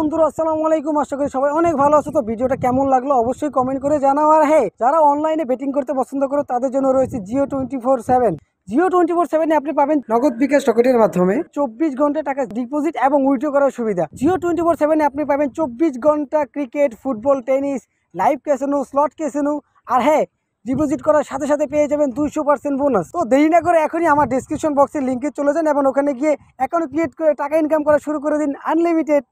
বন্ধুরা আসসালামু আলাইকুম, আশা করি সবাই অনেক ভালো আছো। তো ভিডিওটা কেমন লাগলো অবশ্যই কমেন্ট করে জানাও। আর হ্যাঁ, যারা অনলাইনে বেটিং করতে পছন্দ করো তাদের জন্য রয়েছে জিও 24/7। জিও 24/7 আপনি পাবেন নগদ বিকাশ রকেটের মাধ্যমে 24 ঘন্টা টাকা ডিপোজিট এবং উইথড্র করার সুবিধা। জিও 24/7 আপনি পাবেন 24 ঘন্টা cricket, football, tennis, live casino, slot casino. আর হ্যাঁ, ডিপোজিট করার সাথে সাথে পেয়ে যাবেন 200% বোনাস। তো দেরি না করে এখনই আমার ডেসক্রিপশন বক্সের লিঙ্কে চলে যান এবং ওখানে গিয়ে অ্যাকাউন্ট ক্রিয়েট করে টাকা ইনকাম করা শুরু করে দিন আনলিমিটেড।